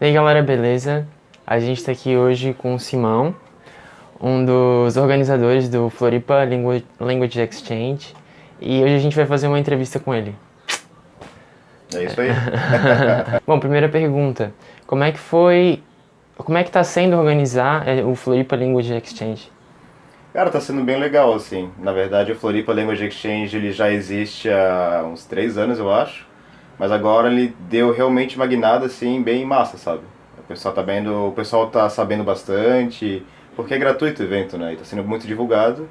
E aí galera, beleza? A gente está aqui hoje com o Simão, um dos organizadores do Floripa Language Exchange, e hoje a gente vai fazer uma entrevista com ele. É isso aí. Bom, primeira pergunta, como é que tá sendo organizar o Floripa Language Exchange? Cara, tá sendo bem legal, assim. Na verdade, o Floripa Language Exchange ele já existe há uns 3 anos, eu acho. Mas agora ele deu realmente uma guinada, assim, bem massa, sabe? O pessoal tá sabendo bastante, porque é gratuito o evento, né? E tá sendo muito divulgado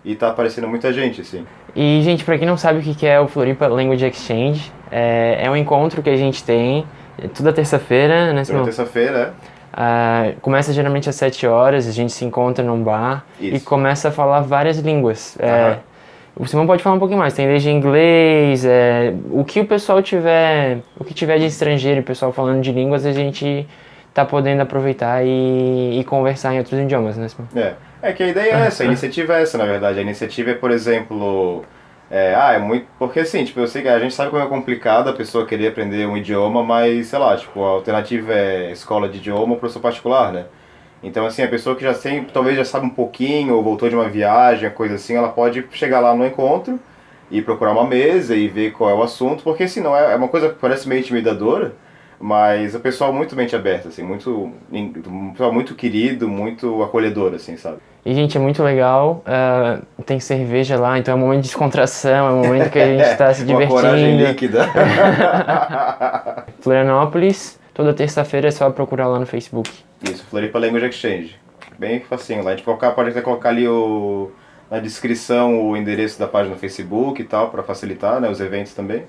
e tá aparecendo muita gente, assim. E, gente, pra quem não sabe o que é o Floripa Language Exchange, é um encontro que a gente tem toda terça-feira, né, Simão? Toda terça-feira, Começa geralmente às 7 horas, a gente se encontra num bar e Isso. começa a falar várias línguas. Aham. O Simão pode falar um pouquinho mais, tem desde inglês, o que o pessoal tiver, o que tiver de estrangeiro e o pessoal falando de línguas, a gente tá podendo aproveitar e conversar em outros idiomas, né, Simão? É que a ideia é essa, a iniciativa é essa, na verdade. A iniciativa é, por exemplo, é muito. Porque assim, tipo, eu sei que a gente sabe como é complicado a pessoa querer aprender um idioma, mas sei lá, tipo, a alternativa é escola de idioma ou professor particular, né? Então, assim, a pessoa que já sempre, talvez já sabe um pouquinho, ou voltou de uma viagem, coisa assim, ela pode chegar lá no encontro e procurar uma mesa e ver qual é o assunto, porque senão é uma coisa que parece meio intimidadora, mas o pessoal muito mente aberta, assim, um pessoal muito querido, muito acolhedor, assim, sabe? E, gente, é muito legal, tem cerveja lá, então é um momento de descontração, é um momento que a gente tá se Uma divertindo. coragem líquida. Florianópolis, toda terça-feira é só procurar lá no Facebook. Isso, Floripa Language Exchange. Bem facinho lá. A gente pode até colocar ali na descrição o endereço da página no Facebook e tal, para facilitar, né, os eventos também,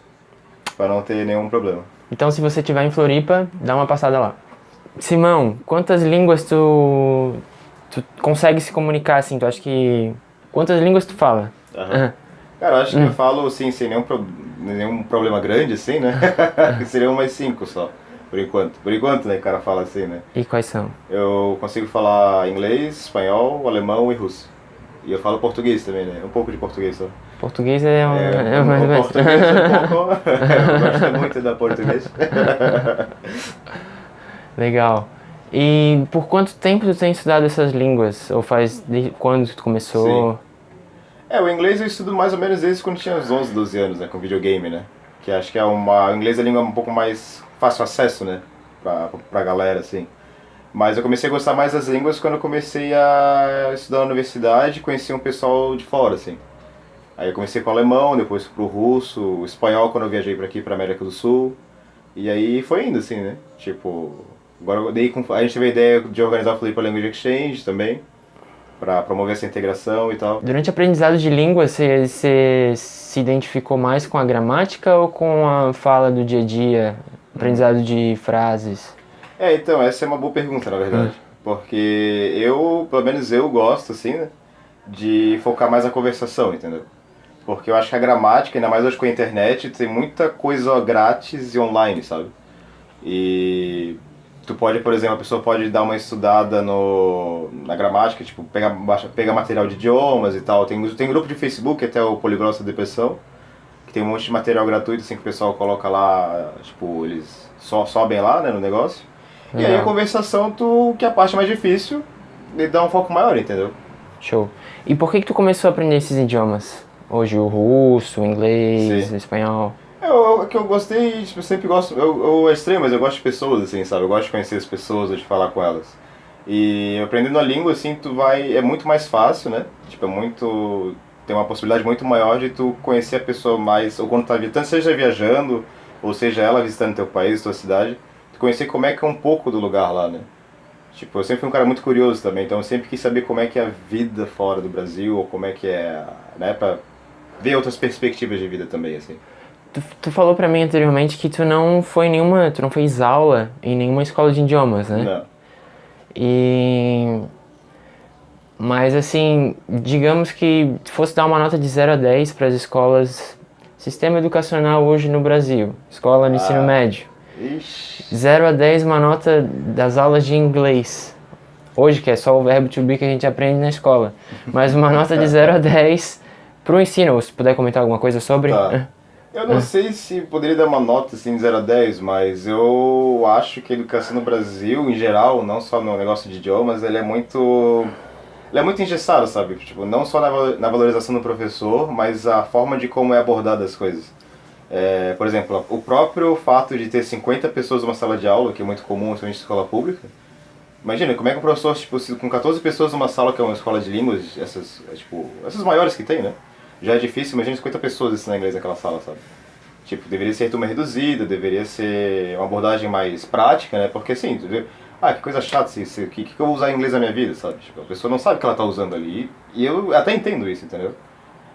para não ter nenhum problema. Então, se você estiver em Floripa, dá uma passada lá. Simão, quantas línguas tu consegue se comunicar, assim? Tu acha que... Quantas línguas tu fala? Aham. Cara, eu acho que eu falo, assim, sem nenhum problema grande, assim, né? Seriam umas 5 só, por enquanto. Por enquanto, né, o cara fala assim, né? E quais são? Eu consigo falar inglês, espanhol, alemão e russo. E eu falo português também, né? Um pouco de português só. Português é O mais ou menos. português é um pouco... Eu gosto muito da português. Legal. E por quanto tempo tu tem estudado essas línguas? Ou faz desde quando tu começou? O inglês eu estudo mais ou menos desde quando tinha uns 11, 12 anos, né? Com videogame, né? Que acho que o inglês é a língua um pouco mais fácil acesso, né? Pra galera, assim. Mas eu comecei a gostar mais das línguas quando eu comecei a estudar na universidade e conheci um pessoal de fora, assim. Aí eu comecei com o alemão, depois pro russo, o espanhol quando eu viajei pra aqui, pra América do Sul. E aí foi indo, assim, né? Tipo, agora a gente teve a ideia de organizar o Floripa Language Exchange também, pra promover essa integração e tal. Durante o aprendizado de línguas, você se identificou mais com a gramática ou com a fala do dia a dia? Aprendizado de frases? Então, essa é uma boa pergunta, na verdade. Porque pelo menos eu gosto, assim, né? De focar mais na conversação, entendeu? Porque eu acho que a gramática, ainda mais hoje com a internet, tem muita coisa grátis e online, sabe? E tu pode, por exemplo, a pessoa pode dar uma estudada na gramática, tipo, pegar material de idiomas e tal. Tem grupo de Facebook, até o Poliglota Depressão, que tem um monte de material gratuito, assim, que o pessoal coloca lá, tipo, eles só sobem lá, né, no negócio. E aí a conversação, que é a parte mais difícil, ele dá um foco maior, entendeu? Show. E por que tu começou a aprender esses idiomas? Hoje o russo, o inglês, Sim. o espanhol? Que eu gostei, tipo, eu sempre gosto, eu é estranho, mas eu gosto de pessoas, assim, sabe? Eu gosto de conhecer as pessoas, de falar com elas. E aprendendo a língua, assim, é muito mais fácil, né? Tipo, tem uma possibilidade muito maior de tu conhecer a pessoa mais, ou quando tá tanto seja viajando, ou seja ela visitando teu país, tua cidade, tu conhecer como é que é um pouco do lugar lá, né? Tipo, eu sempre fui um cara muito curioso também, então eu sempre quis saber como é que é a vida fora do Brasil, ou como é que é, né, pra ver outras perspectivas de vida também, assim. Tu falou pra mim anteriormente que tu não fez aula em nenhuma escola de idiomas, né? Não. Mas assim, digamos que fosse dar uma nota de 0 a 10 para as escolas, sistema educacional hoje no Brasil, escola de ensino médio. Ixi. 0 a 10 uma nota das aulas de inglês. Hoje, que é só o verbo to be que a gente aprende na escola. Mas uma nota de 0 a 10 pro ensino. Se puder comentar alguma coisa sobre? Tá. Eu não sei se poderia dar uma nota assim de 0 a 10, mas eu acho que a educação no Brasil, em geral, não só no negócio de idiomas, ele é muito engessado, sabe? Tipo, não só na valorização do professor, mas a forma de como é abordada as coisas. Por exemplo, o próprio fato de ter 50 pessoas numa sala de aula, que é muito comum, principalmente em escola pública. Imagina, como é que o professor, tipo, com 14 pessoas numa sala que é uma escola de línguas, essas maiores que tem, né? Já é difícil, imagina 50 pessoas ensinando inglês naquela sala, sabe? Tipo, deveria ser turma reduzida, deveria ser uma abordagem mais prática, né? Porque assim, tu vê, que coisa chata, que eu vou usar inglês na minha vida, sabe? Tipo, a pessoa não sabe o que ela tá usando ali, e eu até entendo isso, entendeu?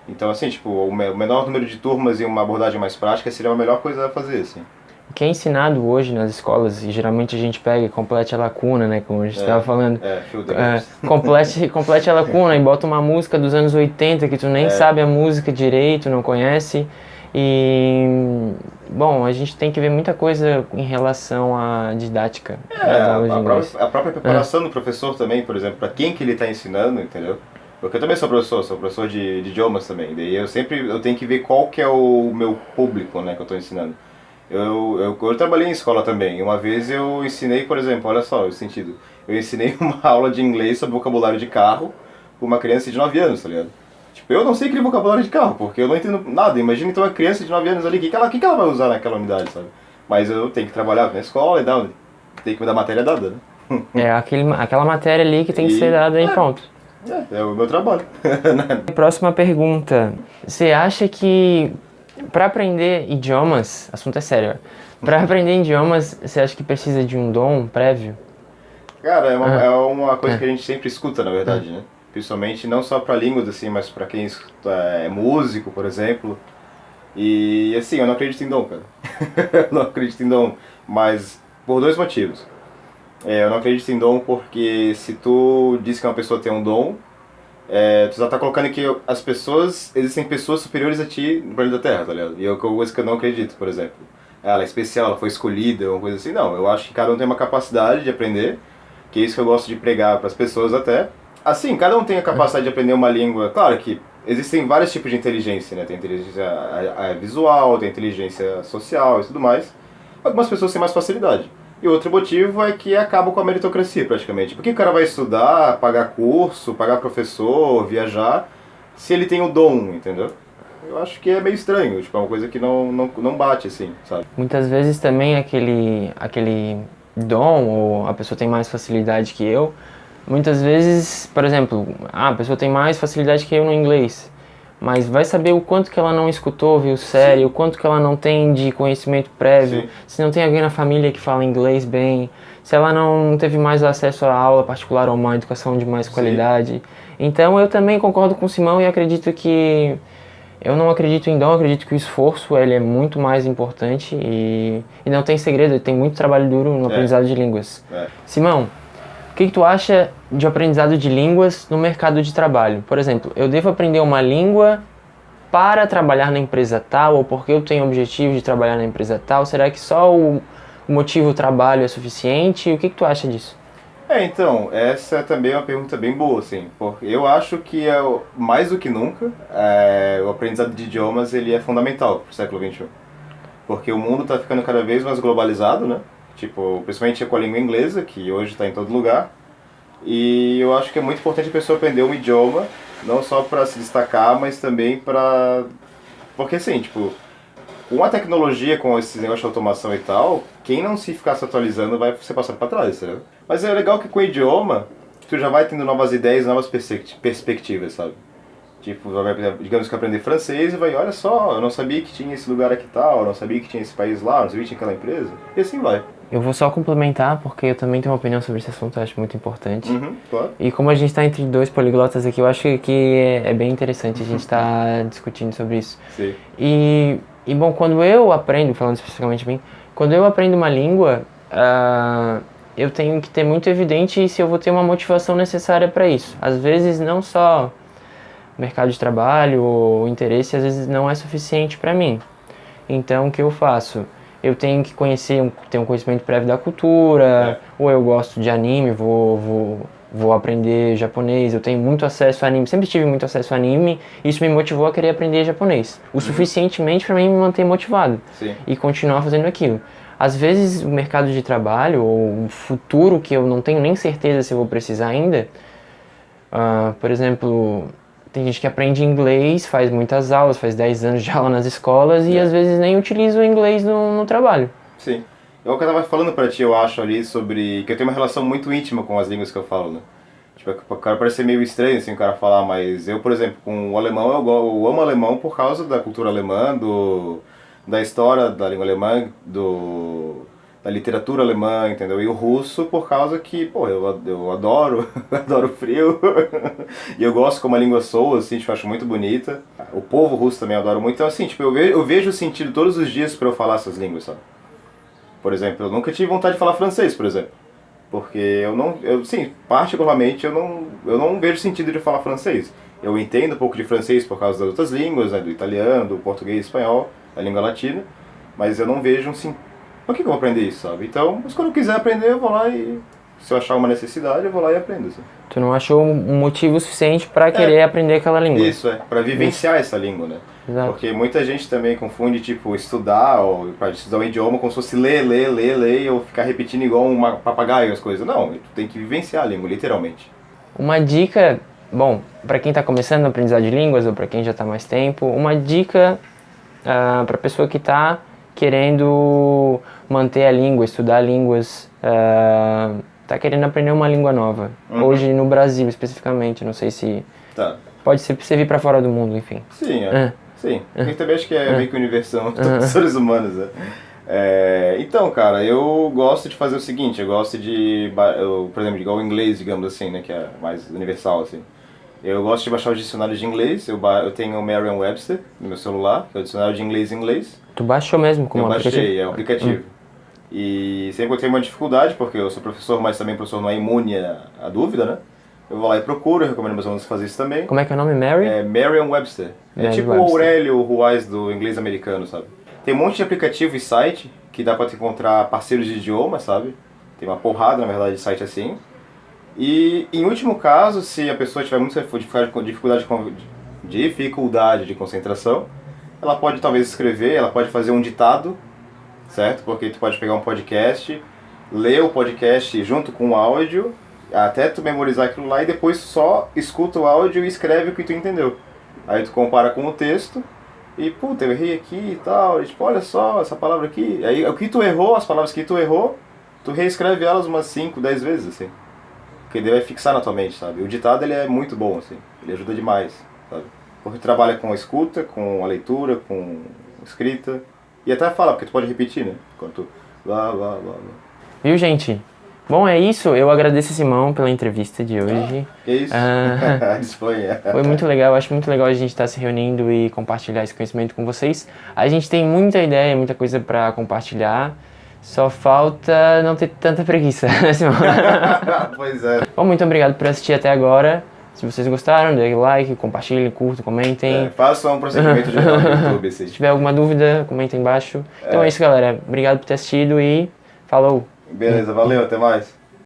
Então, assim, tipo, o menor número de turmas e uma abordagem mais prática seria a melhor coisa a fazer, assim. O que é ensinado hoje nas escolas, e geralmente a gente pega e complete a lacuna, né, como a gente estava falando, fill the gaps. complete a lacuna e bota uma música dos anos 80 que tu nem sabe a música direito, não conhece, e, bom, a gente tem que ver muita coisa em relação à didática das aulas de inglês. A própria preparação do professor também, por exemplo, para quem que ele está ensinando, entendeu? Porque eu também sou professor de idiomas também, daí eu tenho que ver qual que é o meu público, né, que eu estou ensinando. Eu trabalhei em escola também. Uma vez eu ensinei, por exemplo, olha só o sentido. Eu ensinei uma aula de inglês sobre vocabulário de carro para uma criança de 9 anos, tá ligado? Tipo, eu não sei aquele vocabulário de carro, porque eu não entendo nada. Imagina então uma criança de 9 anos ali, o que ela vai usar naquela unidade, sabe? Mas eu tenho que trabalhar na escola e tem que me dar matéria dada, né? Aquela matéria ali que tem que ser dada e pronto. É o meu trabalho. Próxima pergunta. Você acha que para aprender idiomas, assunto é sério, para aprender idiomas, você acha que precisa de um dom prévio? Cara, é uma coisa que a gente sempre escuta, na verdade, né? Principalmente não só para línguas, assim, mas para quem é músico, por exemplo. E, assim, eu não acredito em dom, cara. Eu não acredito em dom, mas por dois motivos. Eu não acredito em dom porque se tu diz que uma pessoa tem um dom, tu já tá colocando que existem pessoas superiores a ti no planeta Terra, tá ligado? E é uma coisa que eu não acredito, por exemplo. Ela é especial, ela foi escolhida, uma coisa assim. Não, eu acho que cada um tem uma capacidade de aprender, que é isso que eu gosto de pregar para as pessoas até. Assim, cada um tem a capacidade de aprender uma língua. Claro que existem vários tipos de inteligência, né? Tem inteligência visual, tem inteligência social e tudo mais. Algumas pessoas têm mais facilidade. E outro motivo é que acabam com a meritocracia, praticamente. Por que o cara vai estudar, pagar curso, pagar professor, viajar, se ele tem o dom, entendeu? Eu acho que é meio estranho, tipo, é uma coisa que não bate, assim, sabe? Muitas vezes também aquele dom, ou a pessoa tem mais facilidade que eu, muitas vezes, por exemplo, a pessoa tem mais facilidade que eu no inglês, mas vai saber o quanto que ela não escutou, viu série, o quanto que ela não tem de conhecimento prévio, Sim. se não tem alguém na família que fala inglês bem, se ela não teve mais acesso a aula particular ou uma educação de mais qualidade. Então eu também concordo com o Simão e acredito que eu não acredito em dom, eu acredito que o esforço ele é muito mais importante e não tem segredo, tem muito trabalho duro no aprendizado de línguas. Simão, o que tu acha de aprendizado de línguas no mercado de trabalho? Por exemplo, eu devo aprender uma língua para trabalhar na empresa tal, ou porque eu tenho o objetivo de trabalhar na empresa tal? Será que só o motivo trabalho é suficiente? O que tu acha disso? Então, essa também é uma pergunta bem boa, assim, porque eu acho que mais do que nunca, o aprendizado de idiomas ele é fundamental para o século XXI. Porque o mundo está ficando cada vez mais globalizado, né? Tipo, principalmente com a língua inglesa, que hoje está em todo lugar. E eu acho que é muito importante a pessoa aprender um idioma, não só para se destacar, mas também para... Porque assim, tipo, com a tecnologia, com esses negócios de automação e tal, quem não se ficar se atualizando vai ser passado para trás, entendeu? Mas é legal que com o idioma, tu já vai tendo novas ideias, novas perspectivas, sabe? Tipo, digamos que aprender francês e vai, olha só, eu não sabia que tinha esse lugar aqui tal, eu não sabia que tinha esse país lá, eu não sabia que tinha aquela empresa. E assim vai. Eu vou só complementar, porque eu também tenho uma opinião sobre esse assunto, eu acho muito importante. Claro. E como a gente está entre dois poliglotas aqui, eu acho que é bem interessante a gente estar discutindo sobre isso. Sim. E bom, quando eu aprendo, falando especificamente bem, quando eu aprendo uma língua, eu tenho que ter muito evidente se eu vou ter uma motivação necessária para isso. Às vezes não só mercado de trabalho ou interesse, às vezes não é suficiente para mim. Então o que eu faço? eu tenho que conhecer, ter um conhecimento prévio da cultura, ou eu gosto de anime, vou aprender japonês, eu tenho muito acesso a anime, sempre tive muito acesso a anime, isso me motivou a querer aprender japonês, o suficientemente para mim me manter motivado e continuar fazendo aquilo. Às vezes o mercado de trabalho, ou o futuro que eu não tenho nem certeza se eu vou precisar ainda, por exemplo, tem gente que aprende inglês, faz muitas aulas, faz 10 anos de aula nas escolas e às vezes nem utiliza o inglês no trabalho. Sim. É o que eu tava falando pra ti, eu acho, ali, sobre que eu tenho uma relação muito íntima com as línguas que eu falo, né? Tipo, o cara parece meio estranho, assim, o cara falar, mas eu, por exemplo, com o alemão, eu amo alemão por causa da cultura alemã, da história da língua alemã, da literatura alemã, entendeu? E o russo por causa que, pô, eu adoro, adoro frio, e eu gosto como a língua soa, assim, tipo, eu acho muito bonita. O povo russo também eu adoro muito, então, assim, tipo, eu vejo o sentido todos os dias pra eu falar essas línguas, sabe? Por exemplo, eu nunca tive vontade de falar francês, por exemplo. Porque sim, particularmente eu não vejo sentido de falar francês. Eu entendo um pouco de francês por causa das outras línguas, né, do italiano, do português, espanhol, da língua latina, mas eu não vejo assim, por que eu vou aprender isso, sabe? Então, mas quando eu quiser aprender, eu vou lá e se eu achar uma necessidade, eu vou lá e aprendo. Sabe? Tu não achou um motivo suficiente para querer aprender aquela língua? Isso, para vivenciar essa língua, né? Exato. Porque muita gente também confunde, tipo, estudar, ou para estudar um idioma como se fosse ler, ou ficar repetindo igual um papagaio as coisas. Não, tu tem que vivenciar a língua, literalmente. Uma dica, bom, para quem está começando a aprendizado de línguas ou para quem já está mais tempo, uma dica para pessoa que está querendo manter a língua, estudar línguas, está querendo aprender uma língua nova. Hoje no Brasil especificamente, não sei se pode servir para fora do mundo, enfim. Sim, sim. Eu também acho que é meio que universal dos seres humanos, né? Então, cara, eu gosto de fazer o seguinte, eu gosto por exemplo, igual o inglês, digamos assim, né, que é mais universal, assim. Eu gosto de baixar os dicionários de inglês, eu tenho o Merriam-Webster no meu celular, que é o dicionário de inglês em inglês. Tu baixou mesmo como aplicativo? Eu baixei, é um aplicativo. E sempre que eu tenho uma dificuldade, porque eu sou professor, mas também o professor não é imune à dúvida, né? Eu vou lá e procuro, eu recomendo meus alunos fazer isso também. Como é que é o nome? Mary? É Merriam-Webster. É tipo o Aurélio Ruais do inglês americano, sabe? Tem um monte de aplicativo e site que dá pra te encontrar parceiros de idioma, sabe? Tem uma porrada, na verdade, de site assim. E, em último caso, se a pessoa tiver muita dificuldade de concentração, ela pode talvez escrever, ela pode fazer um ditado, certo? Porque tu pode pegar um podcast, ler o podcast junto com o áudio, até tu memorizar aquilo lá e depois só escuta o áudio e escreve o que tu entendeu. Aí tu compara com o texto e, puta, eu errei aqui e tal, e, tipo, olha só, essa palavra aqui. Aí o que tu errou, as palavras que tu errou, tu reescreve elas umas 5, 10 vezes, assim. Porque ele vai fixar na tua mente, sabe? O ditado, ele é muito bom, assim, ele ajuda demais, sabe? Porque tu trabalha com a escuta, com a leitura, com a escrita, e até fala, porque tu pode repetir, né? Quando tu... blá, blá, blá, blá. Viu, gente? Bom, é isso. Eu agradeço a Simão pela entrevista de hoje. Que isso? Disponha. Foi muito legal. Acho muito legal a gente estar se reunindo e compartilhar esse conhecimento com vocês. A gente tem muita ideia, muita coisa para compartilhar. Só falta não ter tanta preguiça, né, Simão? Pois é. Bom, muito obrigado por assistir até agora. Se vocês gostaram, dê like, compartilhem, curtam, comentem. Faça um procedimento geral no YouTube, assim. Se tiver alguma dúvida, comenta aí embaixo. Então é isso, galera. Obrigado por ter assistido e falou! Beleza, valeu, até mais.